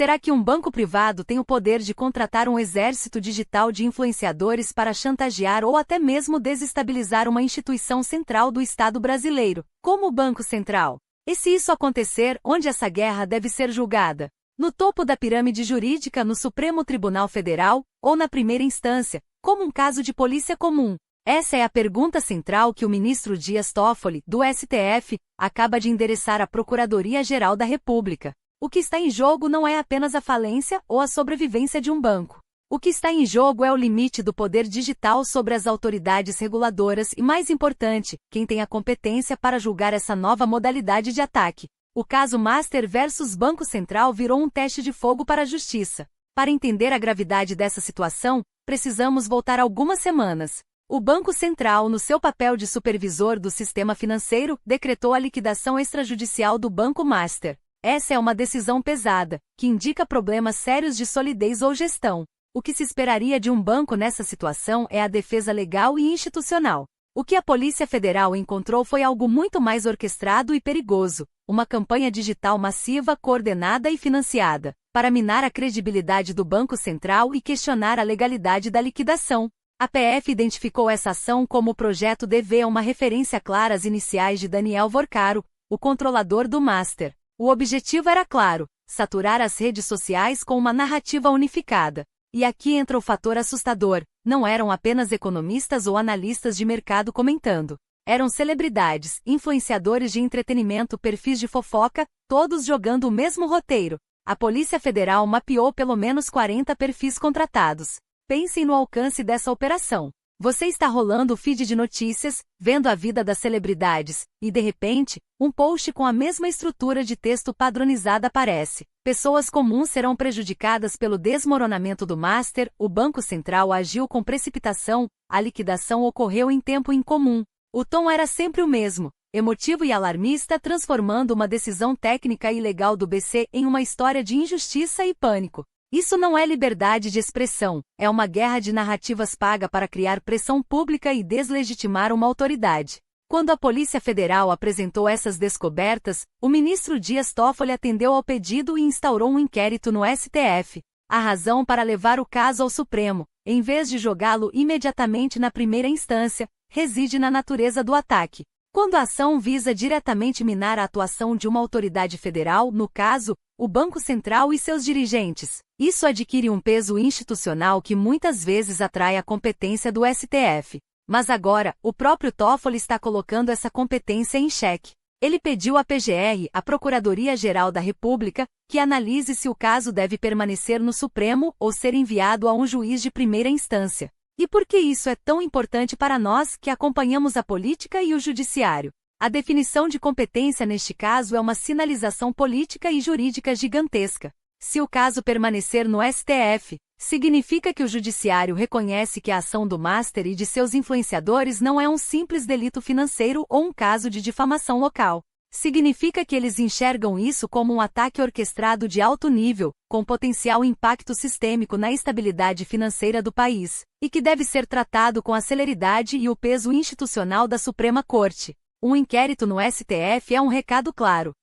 Será que um banco privado tem o poder de contratar um exército digital de influenciadores para chantagear ou até mesmo desestabilizar uma instituição central do Estado brasileiro, como o Banco Central? E se isso acontecer, onde essa guerra deve ser julgada? No topo da pirâmide jurídica no Supremo Tribunal Federal, ou na primeira instância, como um caso de polícia comum? Essa é a pergunta central que o ministro Dias Toffoli, do STF, acaba de endereçar à Procuradoria-Geral da República. O que está em jogo não é apenas a falência ou a sobrevivência de um banco. O que está em jogo é o limite do poder digital sobre as autoridades reguladoras e, mais importante, quem tem a competência para julgar essa nova modalidade de ataque. O caso Master versus Banco Central virou um teste de fogo para a justiça. Para entender a gravidade dessa situação, precisamos voltar algumas semanas. O Banco Central, no seu papel de supervisor do sistema financeiro, decretou a liquidação extrajudicial do Banco Master. Essa é uma decisão pesada, que indica problemas sérios de solidez ou gestão. O que se esperaria de um banco nessa situação é a defesa legal e institucional. O que a Polícia Federal encontrou foi algo muito mais orquestrado e perigoso, uma campanha digital massiva, coordenada e financiada, para minar a credibilidade do Banco Central e questionar a legalidade da liquidação. A PF identificou essa ação como o Projeto DV, uma referência clara às iniciais de Daniel Vorcaro, o controlador do Master. O objetivo era claro: saturar as redes sociais com uma narrativa unificada. E aqui entra o fator assustador: não eram apenas economistas ou analistas de mercado comentando. Eram celebridades, influenciadores de entretenimento, perfis de fofoca, todos jogando o mesmo roteiro. A Polícia Federal mapeou pelo menos 40 perfis contratados. Pensem no alcance dessa operação. Você está rolando o feed de notícias, vendo a vida das celebridades, e de repente, um post com a mesma estrutura de texto padronizada aparece. Pessoas comuns serão prejudicadas pelo desmoronamento do Master, o Banco Central agiu com precipitação, a liquidação ocorreu em tempo incomum. O tom era sempre o mesmo, emotivo e alarmista, transformando uma decisão técnica e legal do BC em uma história de injustiça e pânico. Isso não é liberdade de expressão, é uma guerra de narrativas paga para criar pressão pública e deslegitimar uma autoridade. Quando a Polícia Federal apresentou essas descobertas, o ministro Dias Toffoli atendeu ao pedido e instaurou um inquérito no STF. A razão para levar o caso ao Supremo, em vez de jogá-lo imediatamente na primeira instância, reside na natureza do ataque. Quando a ação visa diretamente minar a atuação de uma autoridade federal, no caso, o Banco Central e seus dirigentes, isso adquire um peso institucional que muitas vezes atrai a competência do STF. Mas agora, o próprio Toffoli está colocando essa competência em xeque. Ele pediu à PGR, a Procuradoria-Geral da República, que analise se o caso deve permanecer no Supremo ou ser enviado a um juiz de primeira instância. E por que isso é tão importante para nós que acompanhamos a política e o judiciário? A definição de competência neste caso é uma sinalização política e jurídica gigantesca. Se o caso permanecer no STF, significa que o judiciário reconhece que a ação do Master e de seus influenciadores não é um simples delito financeiro ou um caso de difamação local. Significa que eles enxergam isso como um ataque orquestrado de alto nível, com potencial impacto sistêmico na estabilidade financeira do país, e que deve ser tratado com a celeridade e o peso institucional da Suprema Corte. Um inquérito no STF é um recado claro.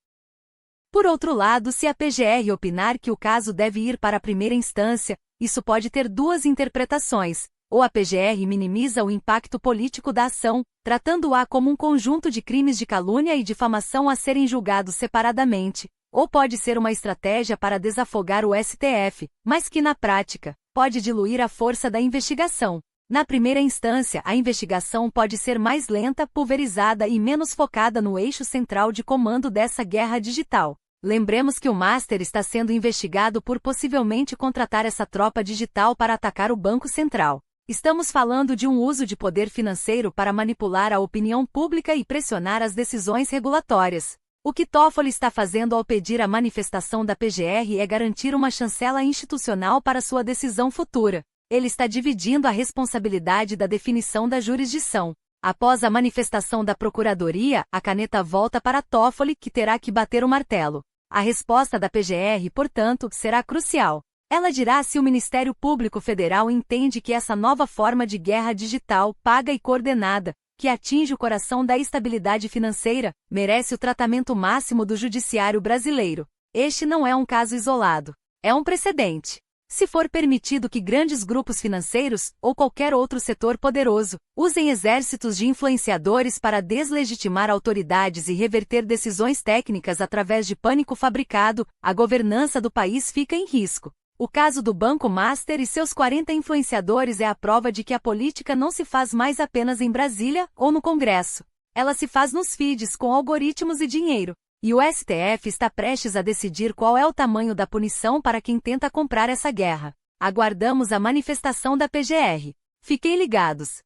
Por outro lado, se a PGR opinar que o caso deve ir para a primeira instância, isso pode ter duas interpretações. Ou a PGR minimiza o impacto político da ação, tratando-a como um conjunto de crimes de calúnia e difamação a serem julgados separadamente, ou pode ser uma estratégia para desafogar o STF, mas que na prática, pode diluir a força da investigação. Na primeira instância, a investigação pode ser mais lenta, pulverizada e menos focada no eixo central de comando dessa guerra digital. Lembremos que o Master está sendo investigado por possivelmente contratar essa tropa digital para atacar o Banco Central. Estamos falando de um uso de poder financeiro para manipular a opinião pública e pressionar as decisões regulatórias. O que Toffoli está fazendo ao pedir a manifestação da PGR é garantir uma chancela institucional para sua decisão futura. Ele está dividindo a responsabilidade da definição da jurisdição. Após a manifestação da Procuradoria, a caneta volta para Toffoli, que terá que bater o martelo. A resposta da PGR, portanto, será crucial. Ela dirá se o Ministério Público Federal entende que essa nova forma de guerra digital, paga e coordenada, que atinge o coração da estabilidade financeira, merece o tratamento máximo do judiciário brasileiro. Este não é um caso isolado. É um precedente. Se for permitido que grandes grupos financeiros, ou qualquer outro setor poderoso, usem exércitos de influenciadores para deslegitimar autoridades e reverter decisões técnicas através de pânico fabricado, a governança do país fica em risco. O caso do Banco Master e seus 40 influenciadores é a prova de que a política não se faz mais apenas em Brasília ou no Congresso. Ela se faz nos feeds com algoritmos e dinheiro. E o STF está prestes a decidir qual é o tamanho da punição para quem tenta comprar essa guerra. Aguardamos a manifestação da PGR. Fiquem ligados.